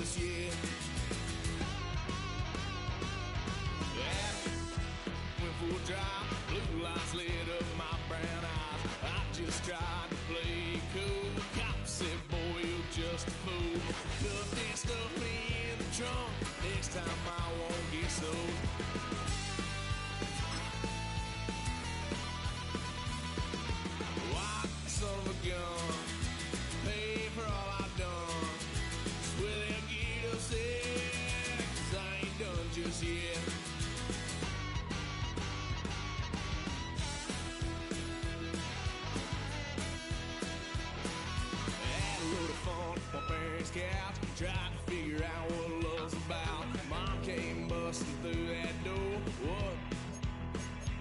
just yet. Yeah, went full drive, blue lights lit up my brown eyes. I just tried to play cool. Cop said, boy, you're just a fool. Cuffed and stuffed me in the trunk. Next time I won't get so. White son of a gun, pay for all I've done. Swear they'll get upset, 'cause I ain't done just yet. Had a load of fun on my parents' couch, tried to figure out what love's about. Mom came busting through that door. What?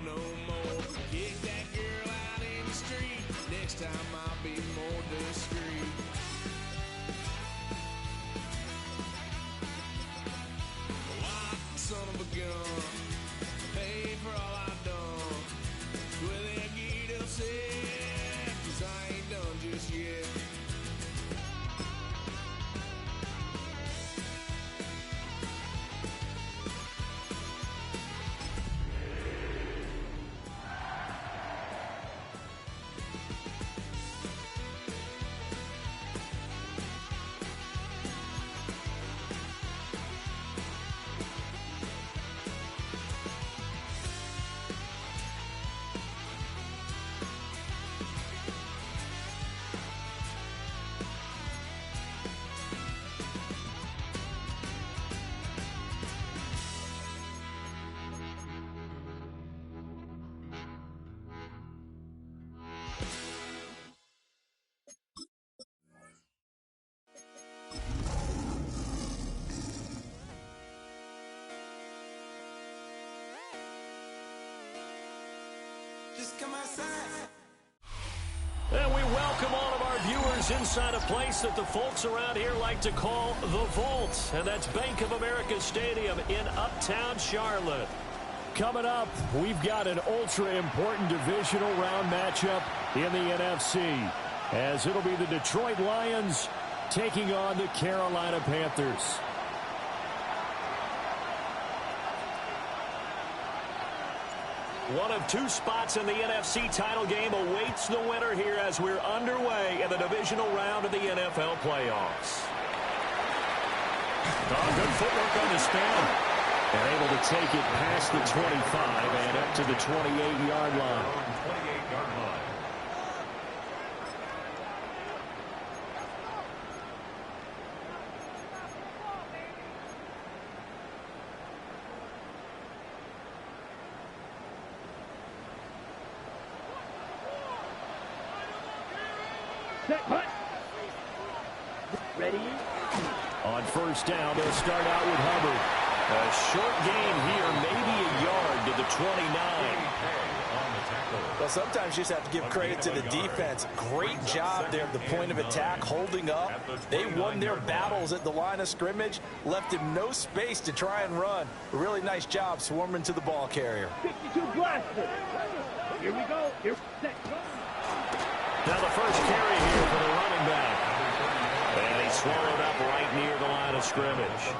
No more. Kick that girl out in the street. Next time I'll be more discreet. White son of a gun, pay for all I've done. Swear they'll get upset, 'cause I ain't done just yet. Just come outside. And we welcome all of our viewers inside a place that the folks around here like to call the Vault. And that's Bank of America Stadium in Uptown Charlotte. Coming up, we've got an ultra-important divisional round matchup in the NFC, as it'll be the Detroit Lions taking on the Carolina Panthers. One of two spots in the NFC title game awaits the winner here as we're underway in the divisional round of the NFL playoffs. Oh, good footwork on the spin. And able to take it past the 25 and up to the 28-yard line. Ready? On first down, they'll start out with Hubbard. A short gain here, maybe a yard to the 29. Well, sometimes you just have to give credit to the defense. Great job there at the point of attack, holding up. They won their battles at the line of scrimmage, left him no space to try and run. A really nice job swarming to the ball carrier. 62 blaster. Here we go. Here, set, go. Now the first carry here for the running back. And he swallowed up right near the line of scrimmage.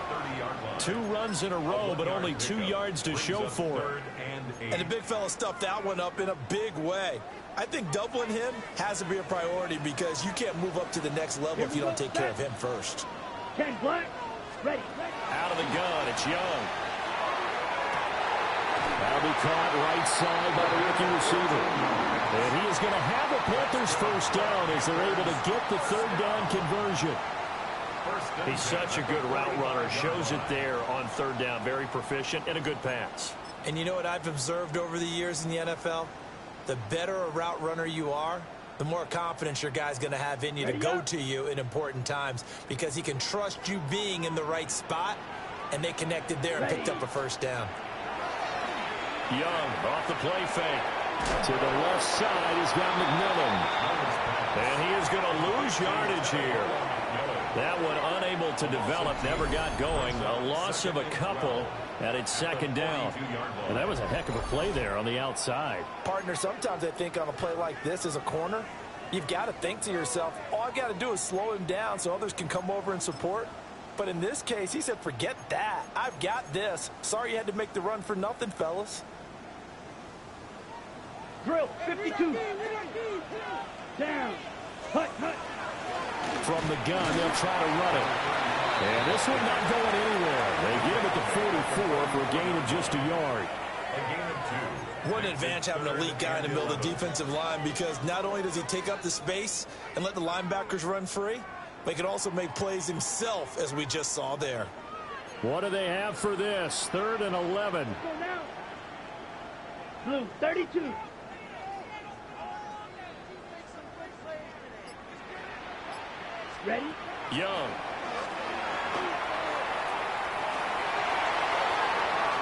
2 runs in a row, but only 2 yards to show for it. And the big fella stuffed that one up in a big way. I think doubling him has to be a priority because you can't move up to the next level if you don't take care of him first. 10 black. Ready. Out of the gun, it's Young. That'll be caught right side by the rookie receiver. And he is going to have the Panthers first down as they're able to get the third down conversion. He's such a good route runner. Shows it there on third down. Very proficient and a good pass. And you know what I've observed over the years in the NFL? The better a route runner you are, the more confidence your guy's going to have in you to go to you in important times because he can trust you being in the right spot, and they connected there and picked up a first down. Young off the play fake. To the left side, he's got McMillan. And he is going to lose yardage here. That one unable to develop, never got going. A loss of a couple, and it's second down. And that was a heck of a play there on the outside. Partner, sometimes I think on a play like this as a corner, you've got to think to yourself, all I've got to do is slow him down so others can come over and support. But in this case, he said, forget that. I've got this. Sorry you had to make the run for nothing, fellas. Drill, 52. Down. Hut. From the gun, they'll try to run it. And this one not going anywhere. They get him at the 44 for a gain of just a yard. What an advantage having an elite guy in the middle of the defensive line, because not only does he take up the space and let the linebackers run free, but he can also make plays himself, as we just saw there. What do they have for this? 3rd and 11. Blue, 32. Ready? Young.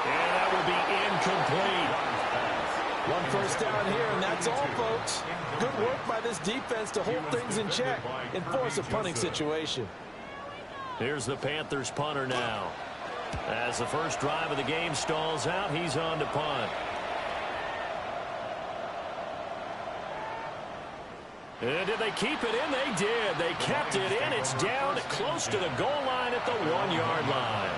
And that will be incomplete. 1 first down here, and that's all, folks. Good work by this defense to hold things in check and force a punting situation. Here's the Panthers punter now. As the first drive of the game stalls out, he's on to punt. And did they keep it in? They did. They kept it in. It's down close to the goal line at the 1-yard line.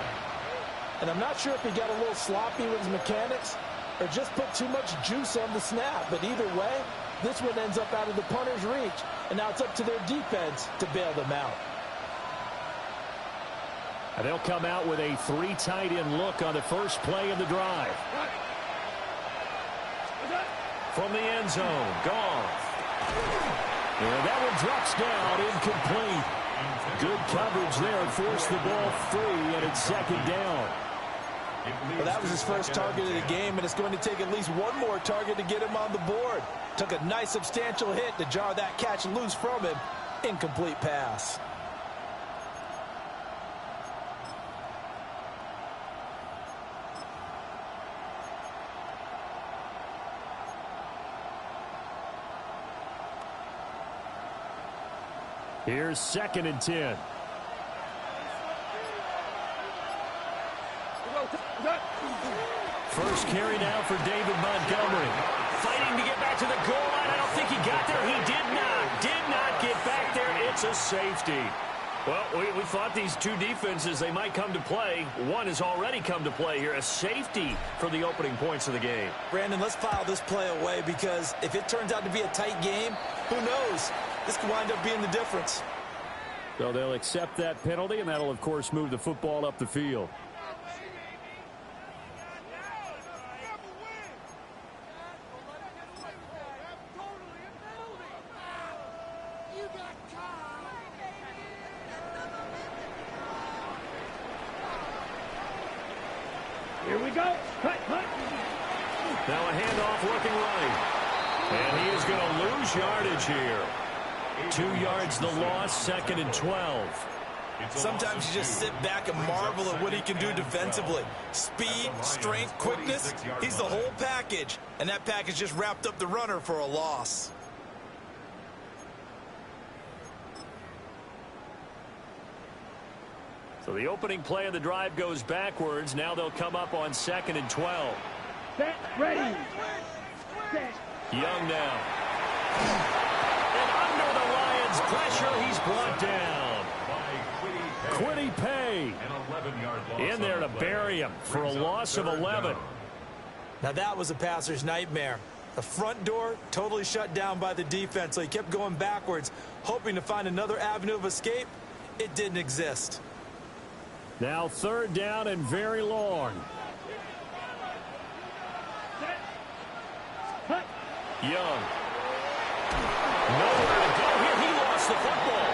And I'm not sure if he got a little sloppy with his mechanics or just put too much juice on the snap. But either way, this one ends up out of the punter's reach. And now it's up to their defense to bail them out. And they'll come out with a 3 tight end look on the first play of the drive. From the end zone, Goff. And that one drops down, incomplete. Good coverage there, forced the ball free, and it's 2nd down. Well, that was his first target of the game, and it's going to take at least one more target to get him on the board. Took a nice substantial hit to jar that catch loose from him. Incomplete pass. Here's 2nd and 10. First carry now for David Montgomery. Fighting to get back to the goal line. I don't think he got there. He did not get back there. It's a safety. Well, we thought these two defenses, they might come to play. One has already come to play here. A safety for the opening points of the game. Brandon, let's file this play away, because if it turns out to be a tight game, who knows? This could wind up being the difference. So they'll accept that penalty, and that'll, of course, move the football up the field. Here we go. Cut. Now a handoff looking right. And he is going to lose yardage here. 2 yards the loss, 2nd and 12. Sometimes you just sit back and marvel at what he can do defensively. Speed, strength, quickness, he's the whole package. And that package just wrapped up the runner for a loss. So the opening play of the drive goes backwards. Now they'll come up on 2nd and 12. Set, ready. Set. Young now. And under the Lions' pressure, he's brought down. Quiddy Pay in there to bury him for a loss of 11. Now that was a passer's nightmare. The front door totally shut down by the defense, so he kept going backwards, hoping to find another avenue of escape. It didn't exist. Now 3rd down and very long. Young. Nowhere to go here. He lost the football.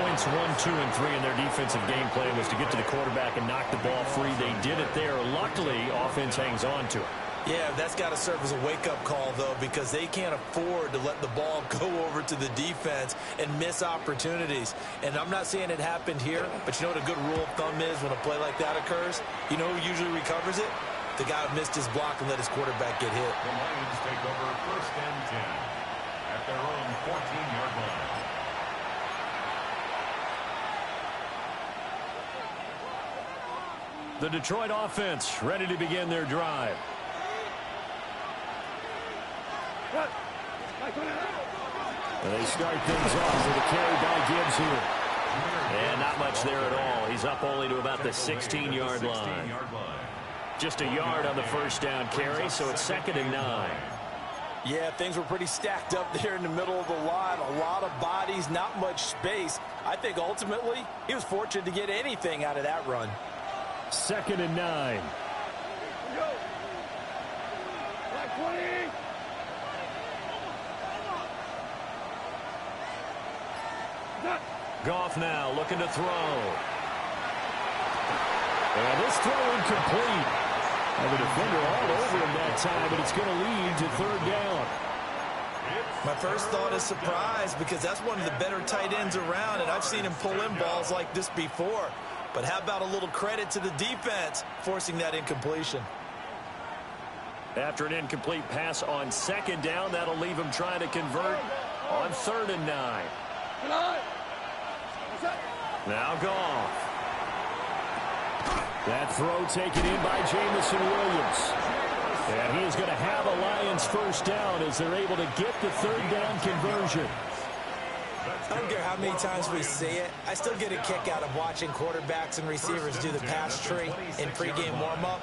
Points 1, 2, and 3 in their defensive game plan was to get to the quarterback and knock the ball free. They did it there. Luckily, offense hangs on to it. Yeah, that's got to serve as a wake-up call, though, because they can't afford to let the ball go over to the defense and miss opportunities. And I'm not saying it happened here, but you know what a good rule of thumb is when a play like that occurs? You know who usually recovers it? The guy who missed his block and let his quarterback get hit. The Lions take over 1st and 10 at their own 14-yard line. The Detroit offense ready to begin their drive. And they start things off with a carry by Gibbs here. And not much there at all. He's up only to about the 16-yard line. Just a yard on the first down carry, so it's 2nd and 9. Yeah, things were pretty stacked up there in the middle of the line. A lot of bodies, not much space. I think ultimately he was fortunate to get anything out of that run. 2nd and 9. Goff now looking to throw. And this throw incomplete. And the defender all over him that time, but it's going to lead to 3rd down. My first thought is surprise because that's one of the better tight ends around, and I've seen him pull in balls like this before. But how about a little credit to the defense forcing that incompletion? After an incomplete pass on 2nd down, that'll leave him trying to convert on 3rd and 9. Now Goff. That throw taken in by Jamison Williams. And he is going to have a Lions first down as they're able to get the 3rd down conversion. I don't care how many times we see it. I still get a kick out of watching quarterbacks and receivers do the pass tree in pregame warm-up.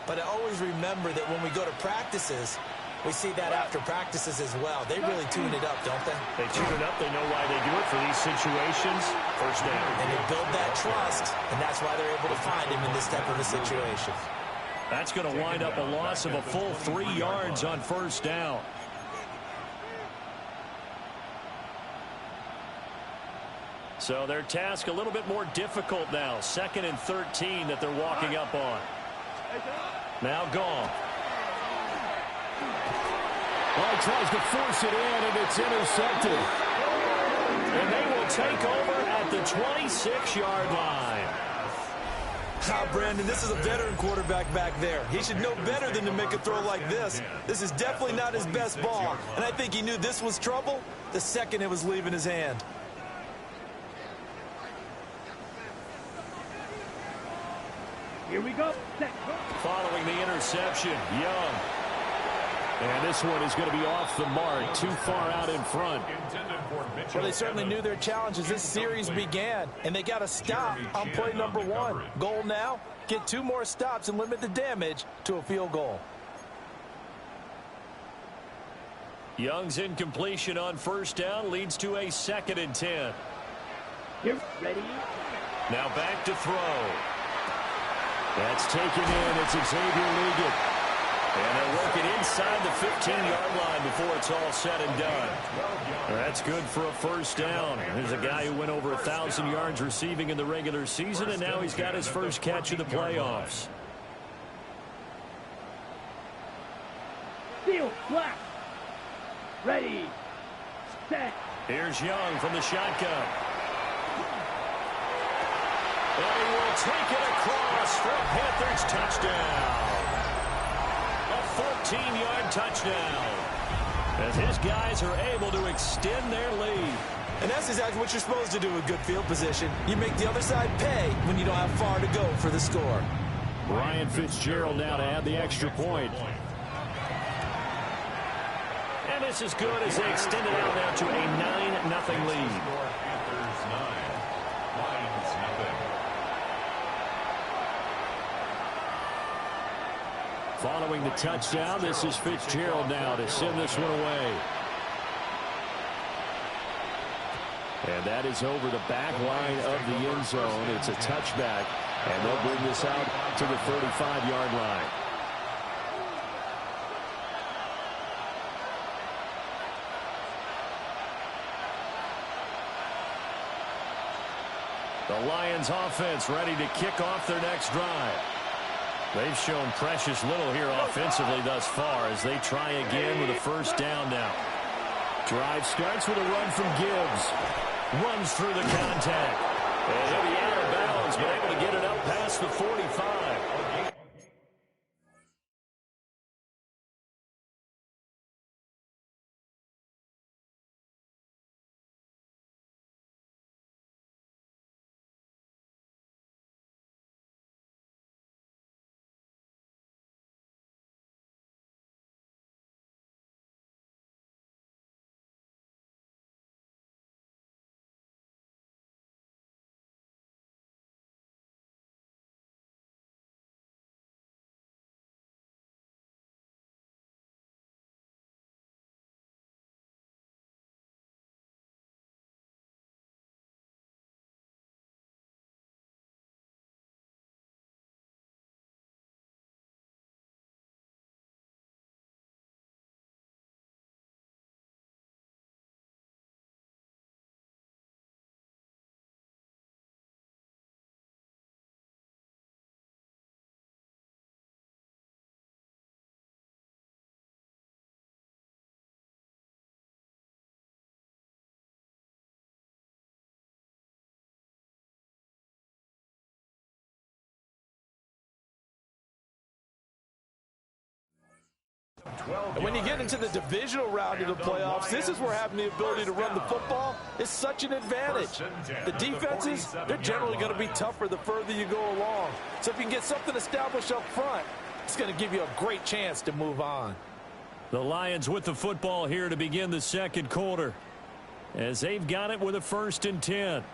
But I always remember that when we go to practices, we see that after practices as well. They really tune it up, don't they? They tune it up. They know why they do it for these situations. First down. And they build that trust, and that's why they're able to find him in this type of a situation. That's going to wind up a loss of a full 3 yards on first down. So their task a little bit more difficult now. 2nd and 13 that they're walking up on. Now Goff. Well, he tries to force it in, and it's intercepted. And they will take over at the 26-yard line. Brandon, this is a veteran quarterback back there. He should know better than to make a throw like this. This is definitely not his best ball. And I think he knew this was trouble the second it was leaving his hand. Here we go. Following the interception, Young. And this one is going to be off the mark, too far out in front. Well, they certainly knew their challenge as this series began, and they got a stop on play number 1. Goal now, get 2 more stops and limit the damage to a field goal. Young's incompletion on first down leads to a 2nd and 10. Here, ready? Now back to throw. That's taken in. It's Xavier Liggett. And they'll work it inside the 15-yard line before it's all said and done. That's good for a first down. There's a guy who went over 1,000 yards receiving in the regular season, and now he's got his first catch in the playoffs. Field flat. Ready. Set. Here's Young from the shotgun. And he will take it across for a Panthers touchdown. A 14-yard touchdown. As his guys are able to extend their lead. And that's exactly what you're supposed to do with good field position. You make the other side pay when you don't have far to go for the score. Ryan Fitzgerald now to add the extra point. And this is good as they extend it out now to a 9-0 lead. Following the touchdown, this is Fitzgerald now to send this one away. And that is over the back line of the end zone. It's a touchback, and they'll bring this out to the 35-yard line. The Lions offense ready to kick off their next drive. They've shown precious little here offensively thus far as they try again with a first down now. Drive starts with a run from Gibbs. Runs through the contact. And he'll be out of bounds, but able to get it up past the 45. And when you get into the divisional round of the playoffs, this is where having the ability to run the football is such an advantage. The defenses, they're generally going to be tougher the further you go along. So if you can get something established up front, it's going to give you a great chance to move on. The Lions with the football here to begin the second quarter, as they've got it with a 1st and 10.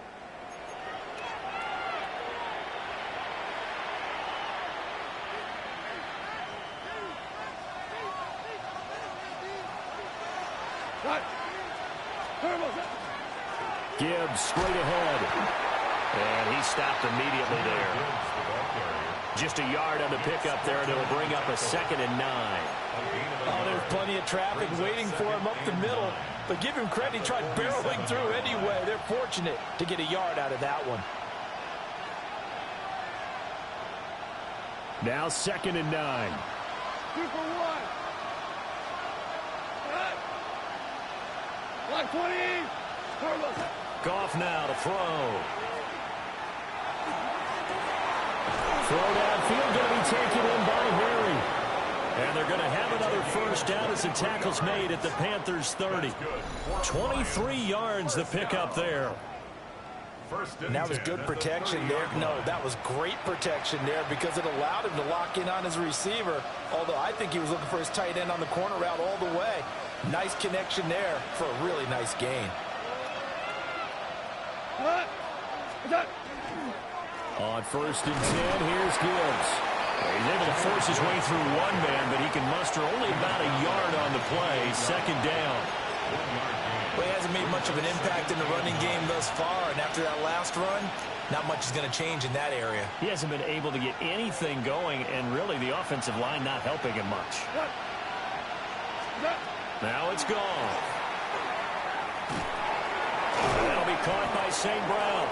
Gibbs straight ahead. And he stopped immediately there. Just a yard on the pickup there, and it'll bring up a 2nd and 9. Oh, there's plenty of traffic waiting for him up the middle. But give him credit, he tried barreling through anyway. They're fortunate to get a yard out of that one. Now 2nd and 9. 2 for 1. Line 20. Goff now to throw. Throw downfield going to be taken in by Harry. And they're going to have another 1st down as the tackle's made at the Panthers' 30. 23 yards the pickup there. And that was good protection there. No, that was great protection there because it allowed him to lock in on his receiver. Although I think he was looking for his tight end on the corner route all the way. Nice connection there for a really nice gain. On 1st and 10, here's Gibbs. He's able to force his way through one man, but he can muster only about a yard on the play. 2nd down. Well, he hasn't made much of an impact in the running game thus far, and after that last run, not much is going to change in that area. He hasn't been able to get anything going, and really the offensive line not helping him much. Now it's gone. That'll be caught by St. Brown.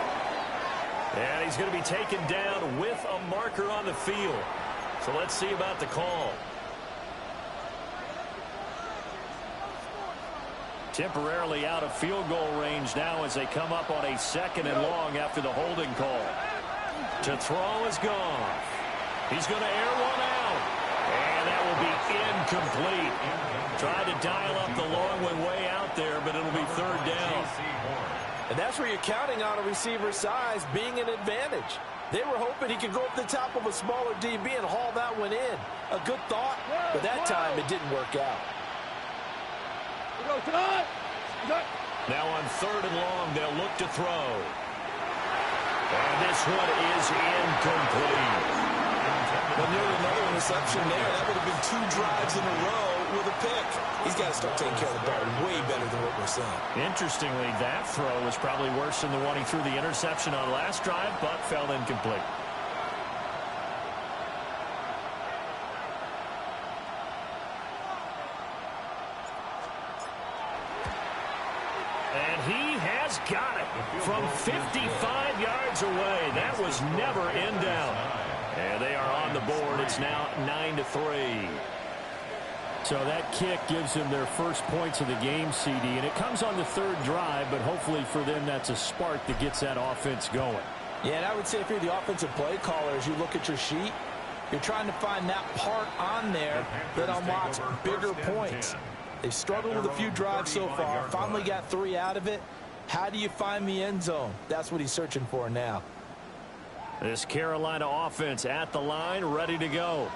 And he's going to be taken down with a marker on the field. So let's see about the call. Temporarily out of field goal range now as they come up on a 2nd and long after the holding call. To throw is gone. He's going to air one out. And that will be incomplete. Tried to dial up the long one way out there, but it'll be 3rd down. And that's where you're counting on a receiver's size being an advantage. They were hoping he could go up the top of a smaller DB and haul that one in. A good thought, but that time it didn't work out. Now on 3rd and long, they'll look to throw. And this one is incomplete. Well, nearly another interception there. That would have been 2 drives in a row with a pick. He's got to start taking care of the ball way better than what we're seeing. Interestingly, that throw was probably worse than the one he threw the interception on last drive, but fell incomplete. And he has got it from 55 yards away. That was never in down. And they are on the board. It's now 9-3. So that kick gives them their first points of the game, CD. And it comes on the 3rd drive, but hopefully for them that's a spark that gets that offense going. Yeah, and I would say if you're the offensive play caller, as you look at your sheet, you're trying to find that part on there that unlocks bigger points. They've struggled with a few drives so far, finally got 3 out of it. How do you find the end zone? That's what he's searching for now. This Carolina offense at the line, ready to go.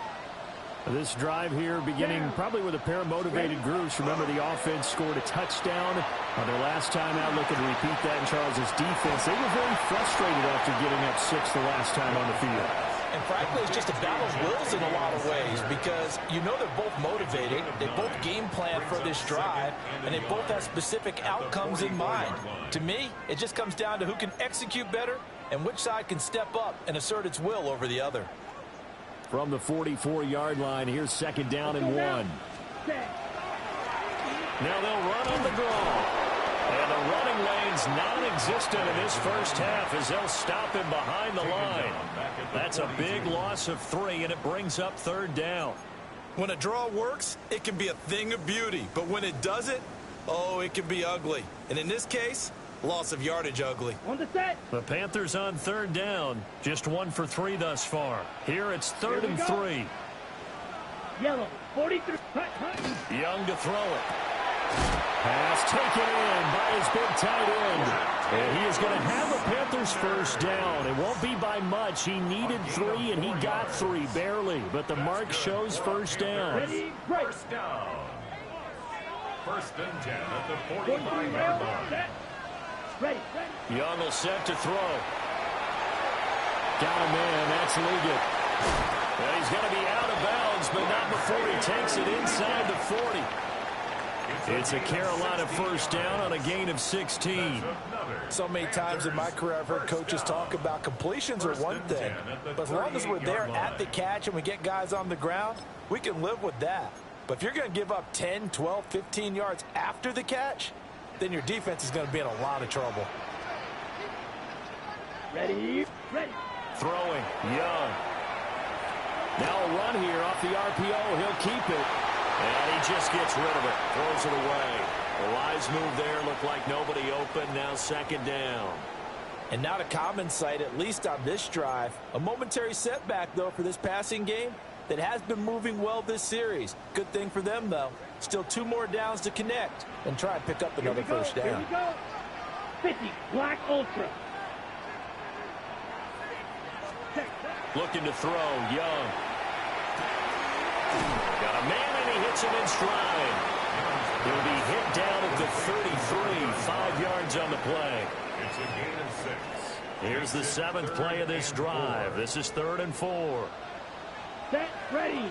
This drive here beginning probably with a pair of motivated groups. Remember, the offense scored a touchdown on their last time out. Looking to repeat that in Charles's defense. They were very frustrated after giving up 6 the last time on the field. And frankly, it's just a battle of wills in a lot of ways because you know they're both motivated. They both game plan for this drive, and they both have specific outcomes in mind. To me, it just comes down to who can execute better and which side can step up and assert its will over the other. From the 44-yard line, here's 2nd down and 1. Now they'll run on the draw. And the running lane's non-existent in this first half as they'll stop him behind the line. That's a big loss of 3, and it brings up 3rd down. When a draw works, it can be a thing of beauty. But when it doesn't, oh, it can be ugly. And in this case, loss of yardage ugly. On the set. The Panthers on 3rd down. Just 1 for 3 thus far. Here it's 3rd and 3. Yellow. 43. Young to throw it. Pass taken in by his big tight end. And he is going to have the Panthers first down. It won't be by much. He needed 3, and he got 3, barely. But the mark shows first down. First down. First and 10 at the 45-yard line. Young will set to throw. Got a man. That's Liggett. And he's going to be out of bounds, but not before he takes it inside the 40. It's a Carolina first down on a gain of 16. So many times in my career I've heard coaches talk about completions are one thing, but as long as we're there at the catch and we get guys on the ground, we can live with that. But if you're going to give up 10, 12, 15 yards after the catch, then your defense is going to be in a lot of trouble. Ready. Throwing, Young. Now a run here off the RPO. He'll keep it. And he just gets rid of it. Throws it away. The wise move there. Looked like nobody open. Now second down. And not a common sight, at least on this drive. A momentary setback, though, for this passing game that has been moving well this series. Good thing for them, though. Still 2 more downs to connect and try and pick up another first down. Here we go. 50, Black Ultra. Looking to throw, Young. Got a man, and he hits him in stride. He'll be hit down at the 33, 5 yards on the play. It's a gain of 6. Here's the 7th play of this drive. This is 3rd and 4. Set, ready.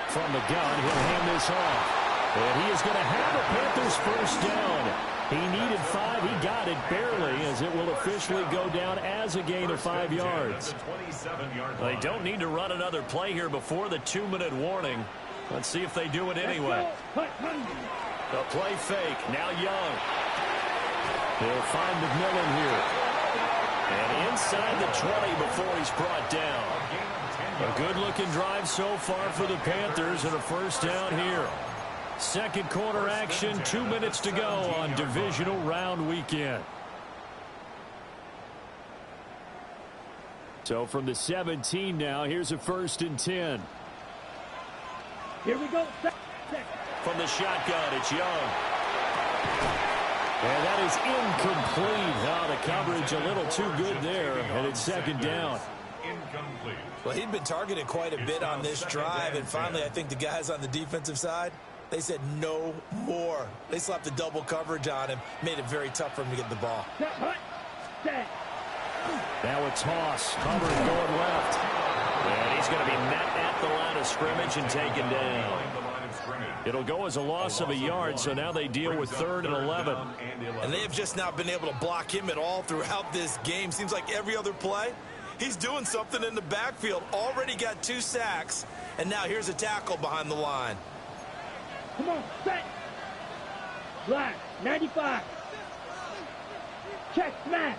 From the gun, he'll hand this off. And he is going to have the Panthers first down. He needed 5. He got it barely, as it will officially go down as a gain of 5 yards. They don't need to run another play here before the 2-minute warning. Let's see if they do it anyway. The play fake. Now Young. He'll find McMillan here. And inside the 20 before he's brought down. A good-looking drive so far for the Panthers, and a first down here. Second quarter action, 2 minutes to go on divisional round weekend. So from the 17 now, here's a 1st and 10. Here we go. From the shotgun, it's Young. And that is incomplete. Oh, the coverage a little too good there, and it's second down. Incomplete. Well, he'd been targeted quite a bit on this drive, and finally I think the guys on the defensive side, they said no more. They slapped a double coverage on him, made it very tough for him to get the ball. Now a toss. Hubbard going left. And he's going to be met at the line of scrimmage and taken down. It'll go as a loss of a yard, so now they deal with 3rd and 11. And they have just not been able to block him at all throughout this game. Seems like every other play, he's doing something in the backfield. Already got 2 sacks, and now here's a tackle behind the line. Come on, set. Black, 95. Check, smash.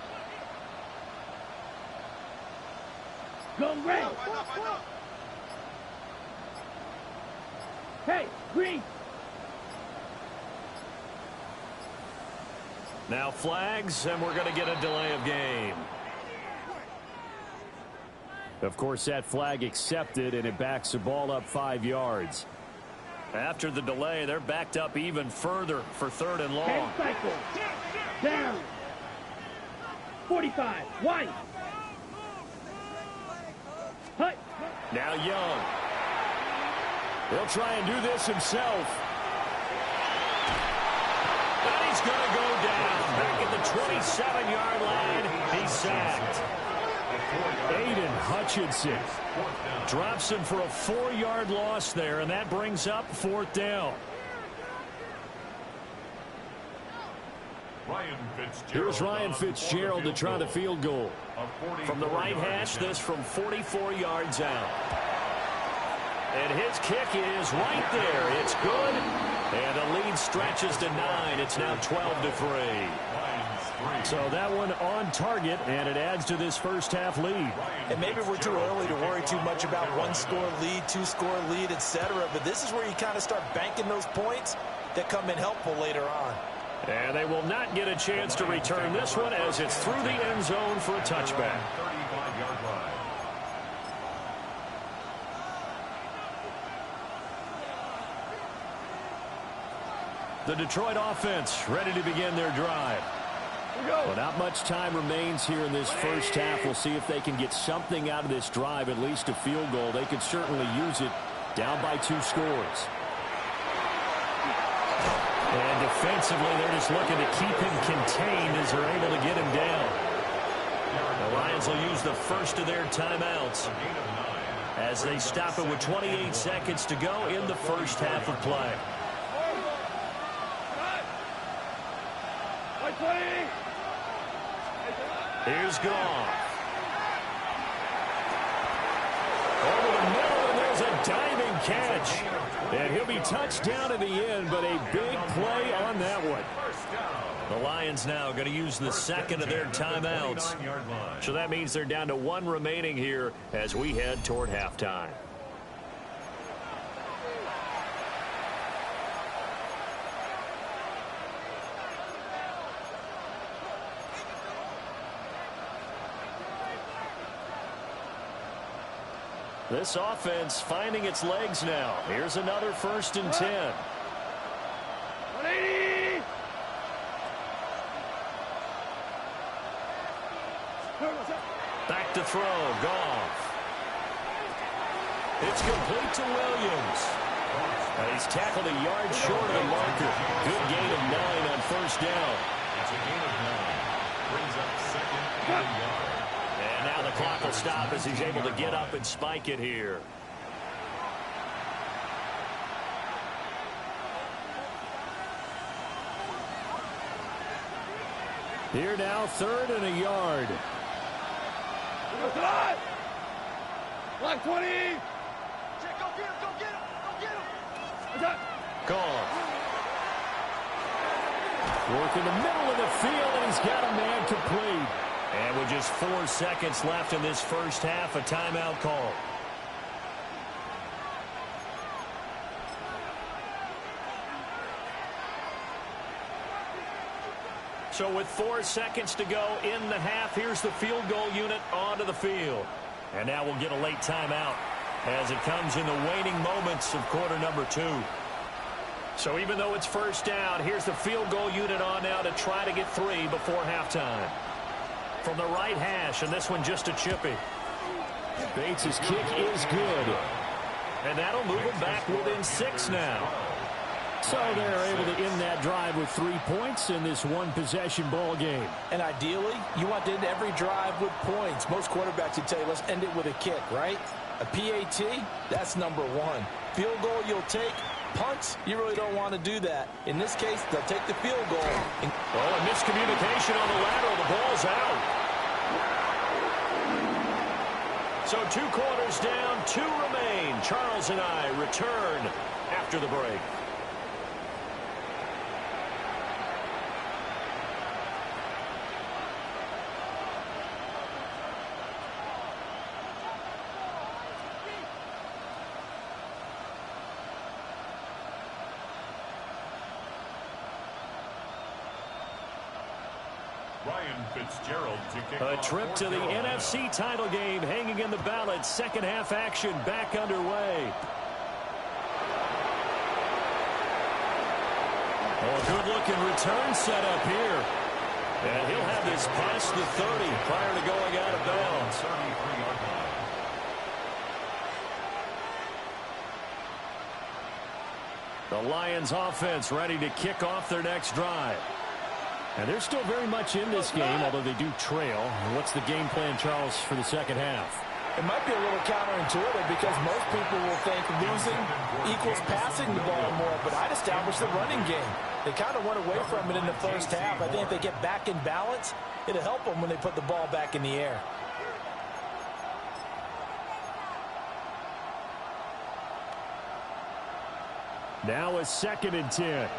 Go red. Hey, green. Now flags, and we're going to get a delay of game. Of course, that flag accepted, and it backs the ball up 5 yards. After the delay, they're backed up even further for 3rd and long. 10 cycle. Down. 45. White. Hut. Now Young. He'll try and do this himself. And he's going to go down. Back at the 27-yard line. He's sacked. Aiden Hutchinson drops him for a 4-yard loss there, and that brings up 4th down. Here's Ryan Fitzgerald to try the field goal. From the right hash, this from 44 yards out. And his kick is right there. It's good. And the lead stretches to 9. It's now 12-3. So that one on target, and it adds to this first half lead. And maybe we're too early to worry too much about 1-score lead, 2-score lead, etc. But this is where you kind of start banking those points that come in helpful later on. And they will not get a chance to return this one as it's through the end zone for a touchback. The Detroit offense ready to begin their drive. Well, not much time remains here in this first half. We'll see if they can get something out of this drive, at least a field goal. They could certainly use it, down by 2 scores. And defensively, they're just looking to keep him contained as they're able to get him down. The Lions will use the first of their timeouts as they stop it with 28 seconds to go in the first half of play. Here's Goff. Over the middle, and there's a diving catch. And he'll be touched down at the end, but a big play on that one. The Lions now going to use the second of their timeouts. So that means they're down to 1 remaining here as we head toward halftime. This offense finding its legs now. Here's another 1st and 10. 180! Back to throw. Goff. It's complete to Williams. He's tackled a yard short of the marker. Good gain of 9 on 1st down. It's a gain of 9. Brings up 2nd and yard. And now the clock will stop as he's able to get up and spike it here. Here now, 3rd and a yard. Block 20! Go get him, go get him, go get him! Goff. Work in the middle of the field, and he's got a man complete. And with just 4 seconds left in this first half, a timeout call. So with 4 seconds to go in the half, here's the field goal unit onto the field. And now we'll get a late timeout as it comes in the waning moments of quarter number 2. So even though it's 1st down, here's the field goal unit on now to try to get 3 before halftime. From the right hash, and this one just a chippy. Bates' kick is good. And that'll move them back within 6 now. So they're able to end that drive with 3 points in this one-possession ball game. And ideally, you want to end every drive with points. Most quarterbacks would tell you, let's end it with a kick, right? A PAT, that's number 1. Field goal you'll take. Punts, you really don't want to do that. In this case, they'll take the field goal. Oh, a miscommunication on the lateral. The ball's out. So 2 quarters down, 2 remain. Charles and I return after the break. A trip to the NFC title game hanging in the balance. Second half action back underway. Oh, a good-looking return set up here. And he'll have this past the 30 prior to going out of bounds. The Lions offense ready to kick off their next drive. And they're still very much in this game, although they do trail. And what's the game plan, Charles, for the second half? It might be a little counterintuitive because most people will think losing equals passing the ball more, but I'd establish the running game. They kind of went away from it in the first half. I think if they get back in balance, it'll help them when they put the ball back in the air. Now a 2nd and 10.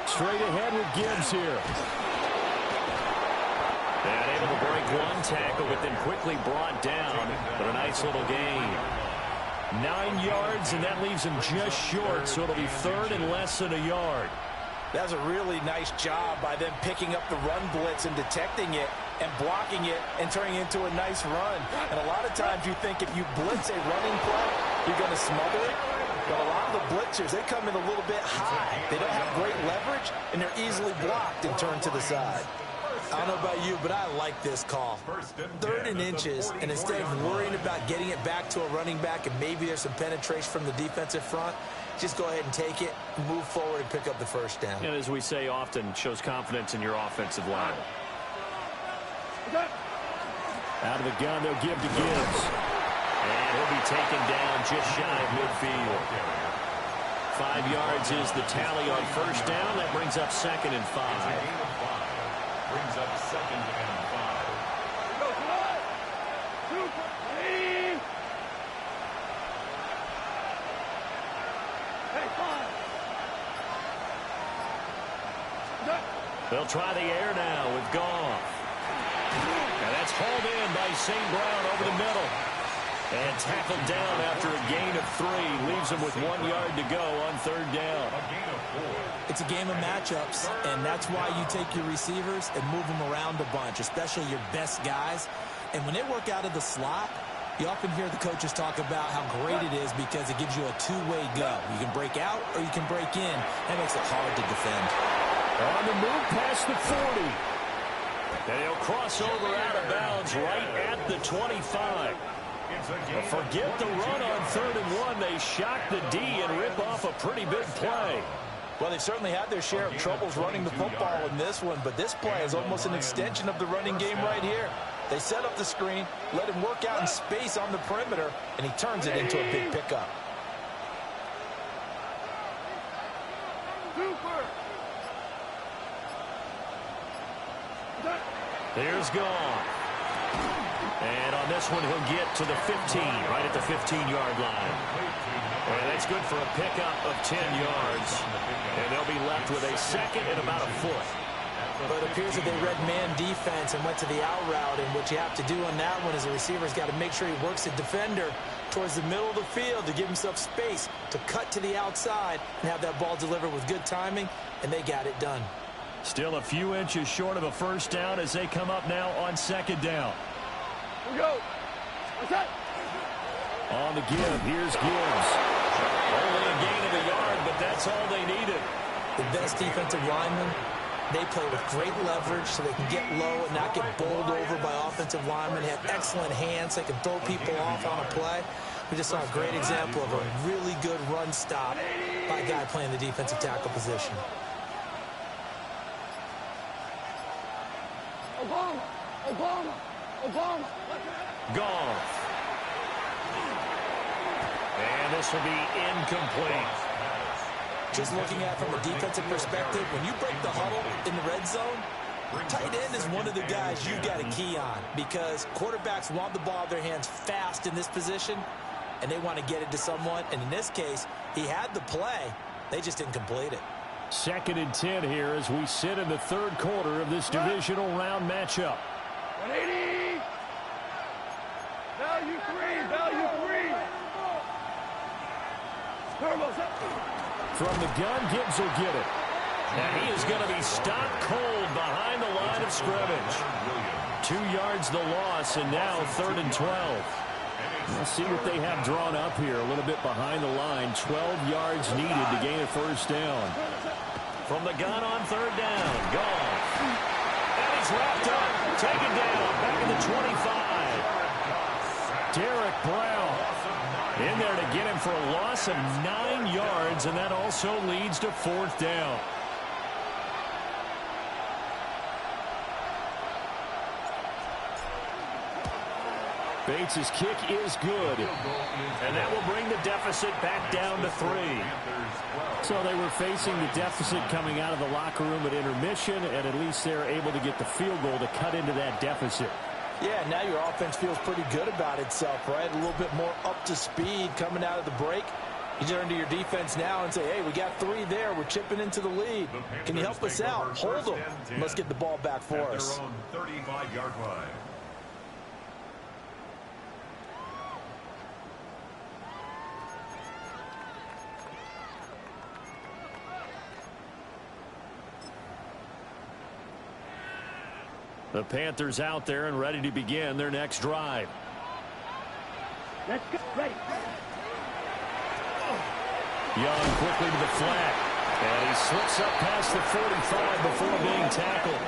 Straight ahead with Gibbs here. And able to break 1 tackle, but then quickly brought down. But a nice little gain. 9 yards, and that leaves him just short, so it'll be 3rd and less than a yard. That's a really nice job by them picking up the run blitz and detecting it. and blocking it and turning it into a nice run. And a lot of times you think if you blitz a running play, you're going to smother it. But a lot of the blitzers, they come in a little bit high. They don't have great leverage, and they're easily blocked and turned to the side. I don't know about you, but I like this call. 3rd and inches, and instead of worrying about getting it back to a running back and maybe there's some penetration from the defensive front, just go ahead and take it, move forward, and pick up the first down. And as we say often, shows confidence in your offensive line. Out of the gun, they'll give to Gibbs. And he'll be taken down just shy of midfield. 5 yards is the tally on first down. That brings up 2nd and 5. Brings up 2nd and 5. They'll try the air now with Goff. And that's hauled in by St. Brown over the middle. And tackled down after a gain of 3. Leaves him with 1 yard to go on 3rd down. A gain of 4. It's a game of matchups, and that's why you take your receivers and move them around a bunch, especially your best guys. And when they work out of the slot, you often hear the coaches talk about how great it is because it gives you a two-way go. You can break out or you can break in. That makes it hard to defend. On the move past the 40. And he'll cross over out of bounds right at the 25. Forget the run on 3rd and 1. They shock the D and rip off a pretty big play. Well, they've certainly had their share of troubles running the football in this one, but this play is almost an extension of the running game right here. They set up the screen, let him work out in space on the perimeter, and he turns it into a big pickup. There's Goff. And on this one, he'll get to the 15, right at the 15-yard line. And that's good for a pickup of 10 yards. And they'll be left with a 2nd and about a foot. But it appears that they read man defense and went to the out route. And what you have to do on that one is the receiver's got to make sure he works the defender towards the middle of the field to give himself space to cut to the outside and have that ball delivered with good timing. And they got it done. Still a few inches short of a first down as they come up now on 2nd down. Here we go. What's that? On the give, here's Gibbs. Only a gain of a yard, but that's all they needed. The best defensive linemen, they play with great leverage so they can get low and not get bowled over by offensive linemen. They have excellent hands. They can throw people off on a play. We just saw a great example of a really good run stop by a guy playing the defensive tackle position. Obama. Goff. And this will be incomplete. Just looking at it from a defensive perspective, when you break the huddle in the red zone, tight end is one of the guys you've got to key on because quarterbacks want the ball in their hands fast in this position, and they want to get it to someone. And in this case, he had the play. They just didn't complete it. 2nd and 10 here as we sit in the 3rd quarter of this divisional round matchup. 180. Value 3. Value 3. Turbos up. From the gun, Gibbs will get it. And he is going to be stopped cold behind the line of scrimmage. 2 yards the loss, and now 3rd and 12. Let's see what they have drawn up here. A little bit behind the line. 12 yards needed to gain a first down. From the gun on 3rd down. Goff. And he's wrapped up. Taken down. Back in the 25. Derek Brown in there to get him for a loss of 9 yards, and that also leads to 4th down. Bates' kick is good, and that will bring the deficit back down to 3. So they were facing the deficit coming out of the locker room at intermission, and at least they're able to get the field goal to cut into that deficit. Yeah, now your offense feels pretty good about itself, right? A little bit more up to speed coming out of the break. You turn to your defense now and say, hey, we got 3 there. We're chipping into the lead. Can you help us out? Hold them. Let's get the ball back for us. At their own 35-yard line. The Panthers out there and ready to begin their next drive. Let's go. Ready. Young quickly to the flat. And he slips up past the 45 before being tackled.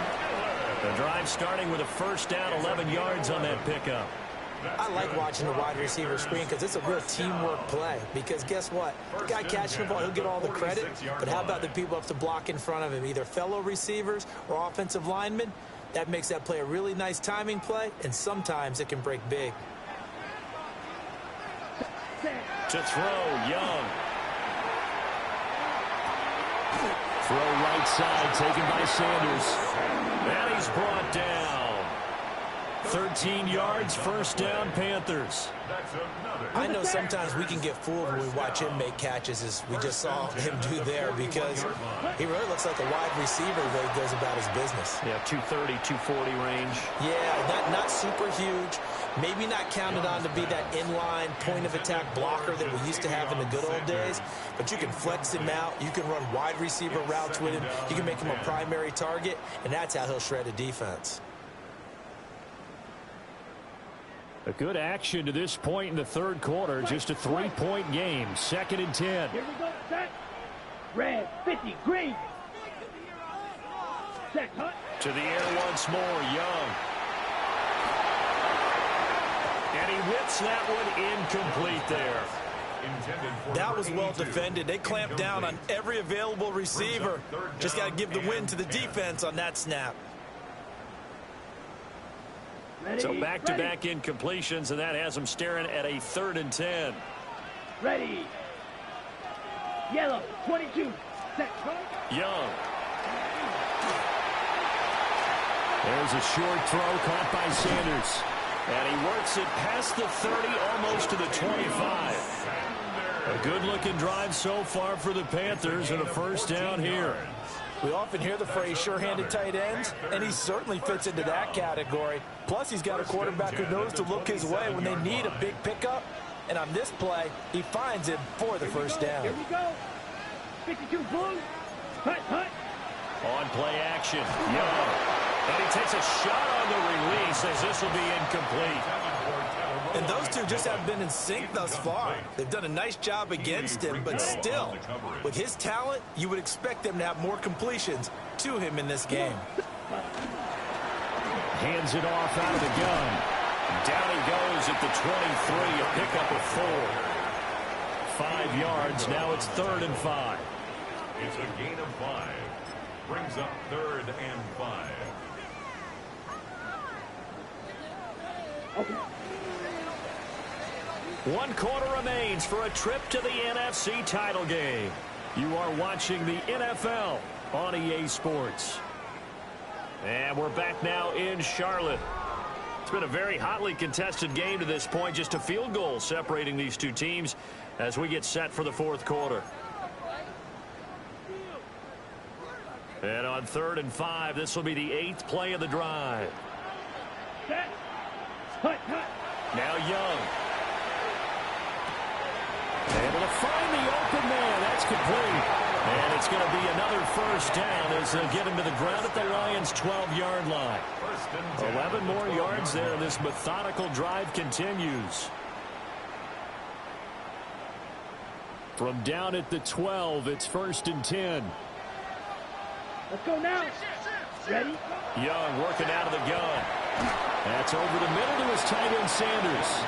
The drive starting with a first down, 11 yards on that pickup. I like watching the wide receiver screen because it's a real teamwork play. Because guess what? The guy catching the ball, he'll get all the credit. But how about the people up to block in front of him, either fellow receivers or offensive linemen? That makes that play a really nice timing play, and sometimes it can break big. To throw, Young. Throw right side, taken by Sanders. And he's brought down. 13 yards, first down, Panthers. I know sometimes we can get fooled when we watch him make catches, as we just saw him do there, because he really looks like a wide receiver the way he goes about his business. Yeah, 230, 240 range. Yeah, not super huge. Maybe not counted on to be that inline point-of-attack blocker that we used to have in the good old days, but you can flex him out. You can run wide receiver routes with him. You can make him a primary target, and that's how he'll shred a defense. A good action to this point in the third quarter. Just a 3-point game. 2nd and 10. Here we go. Set. Red 50. Green. Set. Hunt. To the air once more. Young. And he whips that one incomplete there. That was well defended. They clamped down on every available receiver. Just got to give the win to the defense on that snap. Ready. So back-to-back incompletions, and that has him staring at a 3rd and 10. Ready. Yellow 22. Set. Young. There's a short throw caught by Sanders. And he works it past the 30, almost to the 25. A good-looking drive so far for the Panthers, and a first down here. We often hear the phrase sure-handed tight ends, and he certainly fits into that category. Plus, he's got a quarterback who knows to look his way when they need a big pickup. And on this play, he finds it for the first down. Here we go. 52 blue. Hut, hut. On play action, Young. And he takes a shot on the release as this will be incomplete. And those two just haven't been in sync thus far. They've done a nice job against him, but still, with his talent, you would expect them to have more completions to him in this game. Hands it off out of the gun. Down he goes at the 23, a pickup of 4. 5 yards, now it's 3rd and 5. It's a gain of 5. Brings up 3rd and 5. Okay. 1 quarter remains for a trip to the NFC title game. You are watching the NFL on EA Sports. And we're back now in Charlotte. It's been a very hotly contested game to this point. Just a field goal separating these two teams as we get set for the 4th quarter. And on 3rd and 5, this will be the 8th play of the drive. Set. Hut, hut. Now Young. Able to find the open man. That's complete. And it's going to be another first down as they'll get him to the ground at the Lions' 12-yard line. 11 more yards there. This methodical drive continues. From down at the 12, it's 1st and 10. Let's go now. Ready. Young working out of the gun. That's over the middle to his tight end Sanders.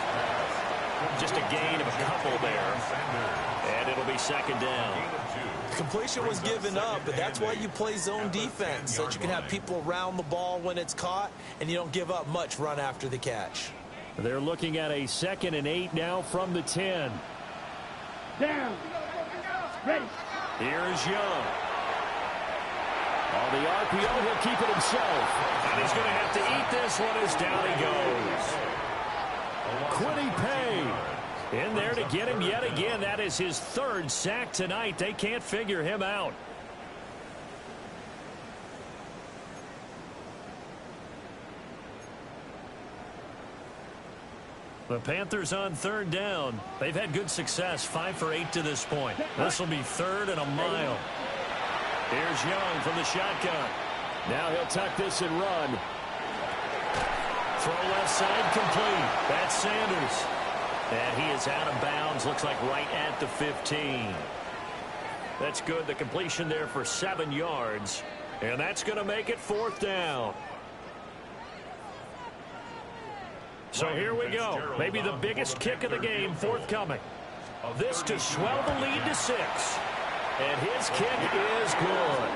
Just a gain of a couple there. And it'll be 2nd down. Completion was given up, but that's why you play zone defense, so that you can have people around the ball when it's caught, and you don't give up much run after the catch. They're looking at a 2nd and 8 now from the 10. Down. Ready. Here's Young. On the RPO, he'll keep it himself. And he's going to have to eat this one as down he goes. Quiddy Pay in there to get him yet again. That is his 3rd sack tonight. They can't figure him out. The Panthers on 3rd down. They've had good success, 5 for 8 to this point. This will be 3rd and a mile. Here's Young from the shotgun. Now he'll tuck this and run. Throw left side complete. That's Sanders. And he is out of bounds. Looks like right at the 15. That's good. The completion there for 7 yards. And that's going to make it 4th down. So here we go. Maybe the biggest kick of the game forthcoming. This to swell the lead to 6. And his kick is good.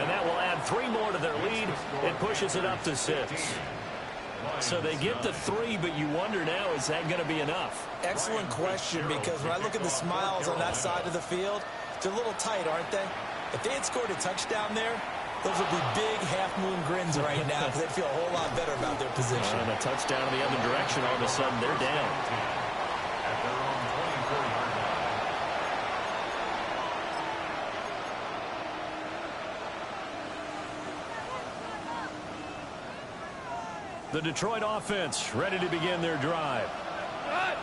And that will add 3 more to their lead. It pushes it up to 6. So they get to 3, but you wonder now, is that going to be enough? Excellent question, because when I look at the smiles on that side of the field, they're a little tight, aren't they? If they had scored a touchdown there, those would be big half-moon grins right now because they'd feel a whole lot better about their position. And a touchdown in the other direction, all of a sudden they're down. At their own 24-yard line. The Detroit offense ready to begin their drive.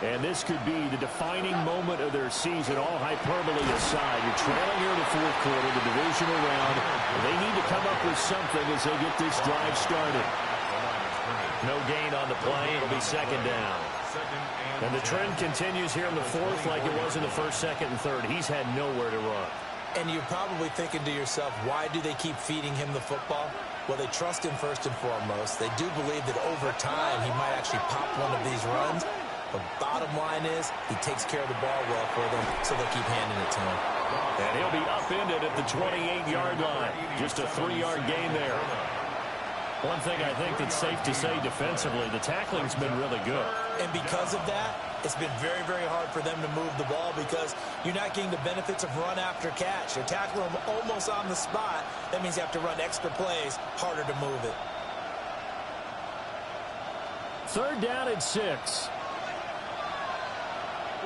And this could be the defining moment of their season, all hyperbole aside. You're trailing here in the 4th quarter, the divisional round. They need to come up with something as they get this drive started. No gain on the play. It'll be 2nd down. And the trend continues here in the 4th like it was in the 1st, 2nd, and 3rd. He's had nowhere to run. And you're probably thinking to yourself, why do they keep feeding him the football? Well, they trust him first and foremost. They do believe that over time he might actually pop one of these runs. The bottom line is he takes care of the ball well for them, so they'll keep handing it to him. And he'll be upended at the 28-yard line. Just a 3-yard gain there. One thing I think that's safe to say defensively, the tackling's been really good. And because of that, it's been very, very hard for them to move the ball because you're not getting the benefits of run after catch. You're tackling them almost on the spot. That means you have to run extra plays, harder to move it. 3rd down and 6.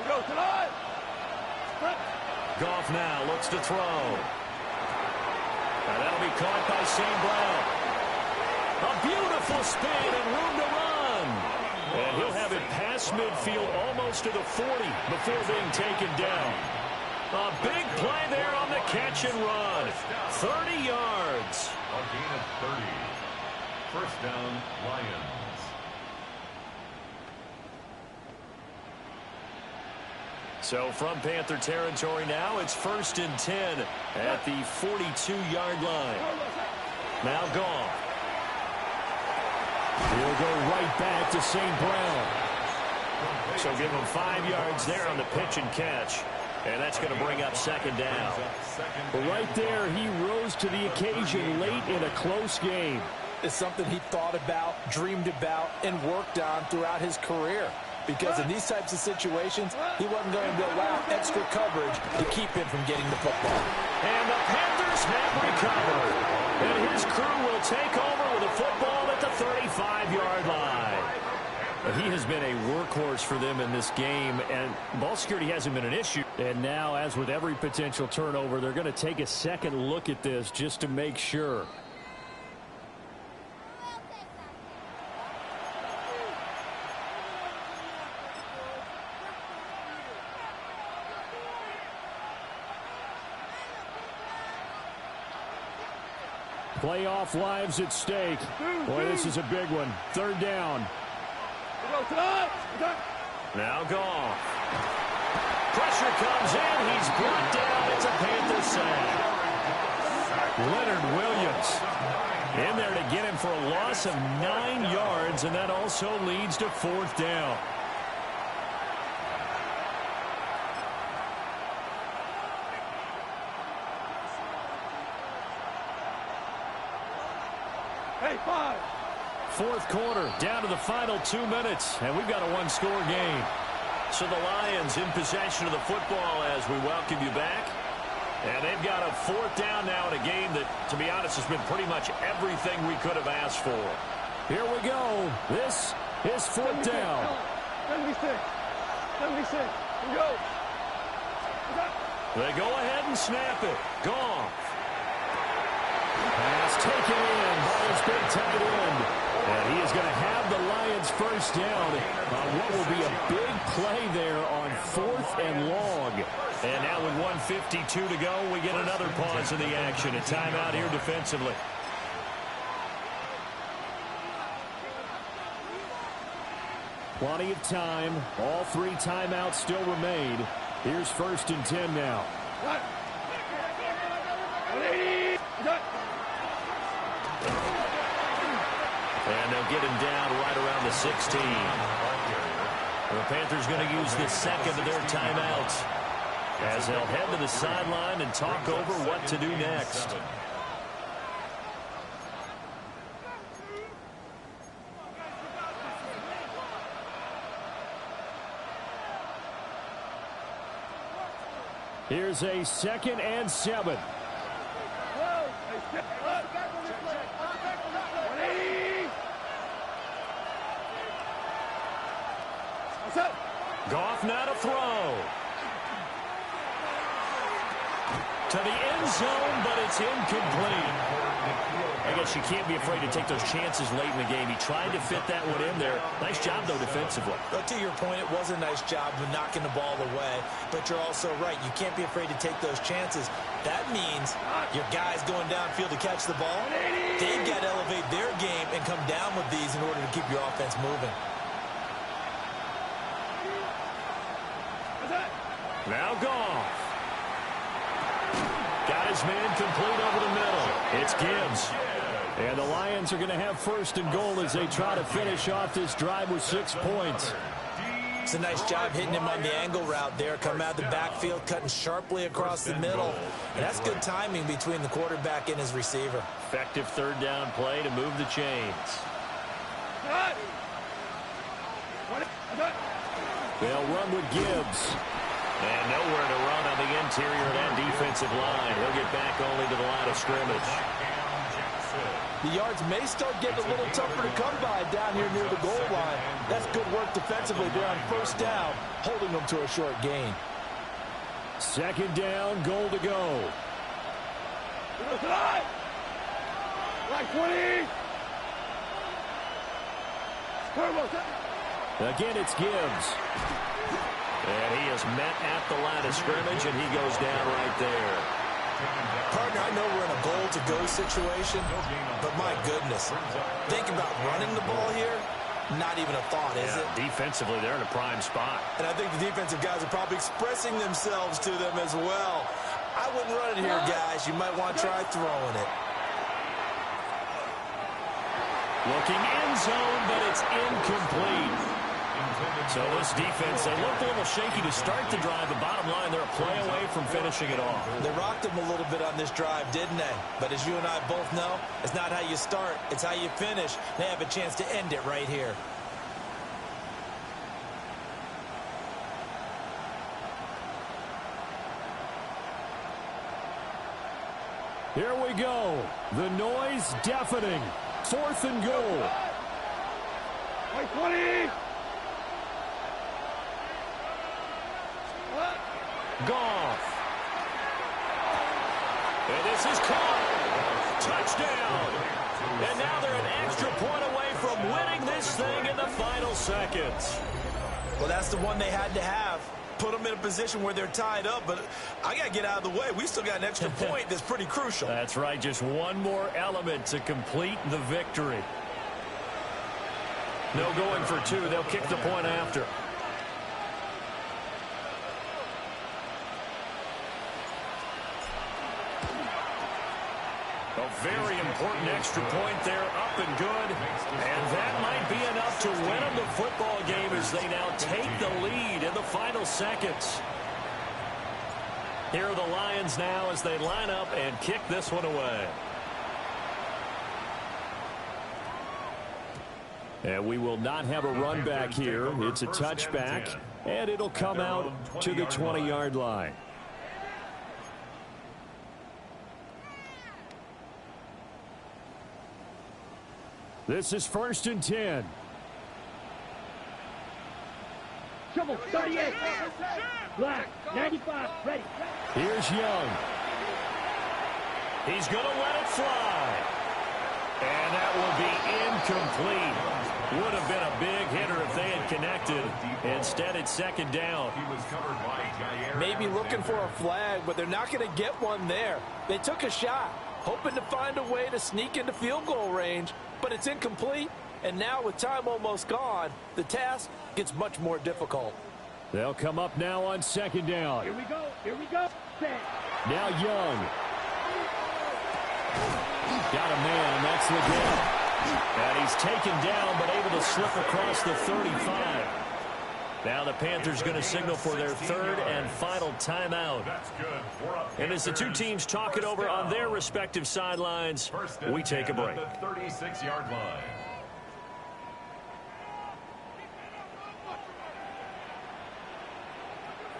Go tonight. Goff now looks to throw. And that'll be caught by St. Brown. A beautiful spin and room to run. And he'll have it past midfield almost to the 40 before being taken down. A big play there on the catch and run. 30 yards. A gain of 30. 1st down, Lions. So from Panther territory now, it's 1st and 10 at the 42-yard line. Now Goff. He'll go right back to St. Brown. So give him 5 yards there on the pitch and catch. And that's going to bring up 2nd down. But right there, he rose to the occasion late in a close game. It's something he thought about, dreamed about, and worked on throughout his career. Because in these types of situations, he wasn't going to allow extra coverage to keep him from getting the football. And the Panthers have recovered. And his crew will take over with a football at the 35-yard line. He has been a workhorse for them in this game, and ball security hasn't been an issue. And now, as with every potential turnover, they're going to take a second look at this just to make sure. Playoff lives at stake. Boy, this is a big one. 3rd down. Now Goff. Pressure comes in. He's brought down. It's a Panther sack. Leonard Williams in there to get him for a loss of 9 yards, and that also leads to 4th down. Hey, 5. 4th quarter, down to the final 2 minutes, and we've got a 1-score game. So the Lions in possession of the football as we welcome you back. And they've got a 4th down now in a game that, to be honest, has been pretty much everything we could have asked for. Here we go. This is 4th down. 76. 76. We go. They go ahead and snap it. Goff. Pass taken in by his big tight end. And he is going to have the Lions 1st down on what will be a big play there on 4th and long. And now with 1:52 to go, we get another pause in the action. A timeout here defensively. Plenty of time. All 3 timeouts still remain. Here's 1st and 10 now. And they'll get him down right around the 16. The Panthers going to use the second of their timeouts as they'll head to the sideline and talk over what to do next. Here's a 2nd and 7. Goff now to throw. To the end zone, but it's incomplete. I guess you can't be afraid to take those chances late in the game. He tried to fit that one in there. Nice job, though, defensively. But to your point, it was a nice job of knocking the ball away. But you're also right. You can't be afraid to take those chances. That means your guys going downfield to catch the ball, they've got to elevate their game and come down with these in order to keep your offense moving. Now Goff. Got his man complete over the middle. It's Gibbs. And the Lions are going to have 1st and goal as they try to finish off this drive with 6 points. It's a nice job hitting him on the angle route there. Coming out of the backfield, cutting sharply across the middle. And that's good timing between the quarterback and his receiver. Effective 3rd down play to move the chains. They'll run with Gibbs. And nowhere to run on the interior of that defensive line. He'll get back only to the line of scrimmage. The yards may start getting a little tougher to come by down here near the goal line. That's good work defensively there on 1st down, holding them to a short gain. 2nd down, goal to go. Like 20. Again, it's Gibbs. And he is met at the line of scrimmage, and he goes down right there. Partner, I know we're in a goal-to-go situation, but my goodness, think about running the ball here. Not even a thought, is it? Defensively, they're in a prime spot. And I think the defensive guys are probably expressing themselves to them as well. I wouldn't run it here, guys. You might want to try throwing it. Looking end zone, but it's incomplete. So this defense, they looked a little shaky to start the drive. The bottom line, they're a play away from finishing it off. They rocked them a little bit on this drive, didn't they? But as you and I both know, it's not how you start, it's how you finish. They have a chance to end it right here. Here we go. The noise deafening. 4th and goal. Like 20. Goff. And this is caught. Touchdown. And now they're an extra point away from winning this thing in the final seconds. Well, that's the one they had to have. Put them in a position where they're tied up, but I got to get out of the way. We still got an extra point that's pretty crucial. That's right. Just one more element to complete the victory. No going for 2. They'll kick the point after. A very important extra point there, up and good. And that might be enough to win them the football game as they now take the lead in the final seconds. Here are the Lions now as they line up and kick this one away. And we will not have a run back here. It's a touchback, and it'll come out to the 20-yard line. This is 1st and 10. Trouble, 38. Black, 95, ready. Here's Young. He's going to let it fly. And that will be incomplete. Would have been a big hitter if they had connected. Instead, it's 2nd down. Maybe looking for a flag, but they're not going to get one there. They took a shot, hoping to find a way to sneak into field goal range, but it's incomplete. And now with time almost gone, the task gets much more difficult. They'll come up now on second down. Here we go. Here we go. Set. Now Young. Got a man. That's the game. And he's taken down, but able to slip across the 35. Now the Panthers going to signal for their third and final timeout. And as the two teams talk it over on their respective sidelines, we take a break. The 36-yard line.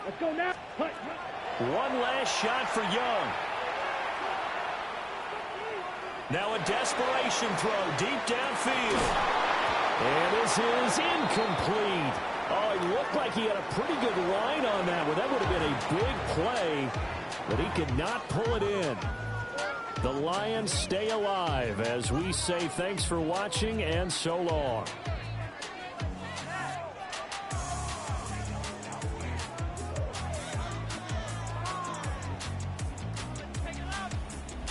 Let's go now. One last shot for Young. Now a desperation throw deep downfield. And this is incomplete. Oh, it looked like he had a pretty good line on that one. That would have been a big play, but he could not pull it in. The Lions stay alive as we say thanks for watching and so long.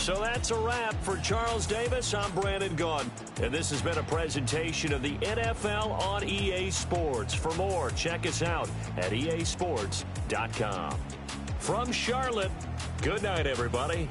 So that's a wrap. For Charles Davis, I'm Brandon Gaudin. And this has been a presentation of the NFL on EA Sports. For more, check us out at easports.com. From Charlotte, good night, everybody.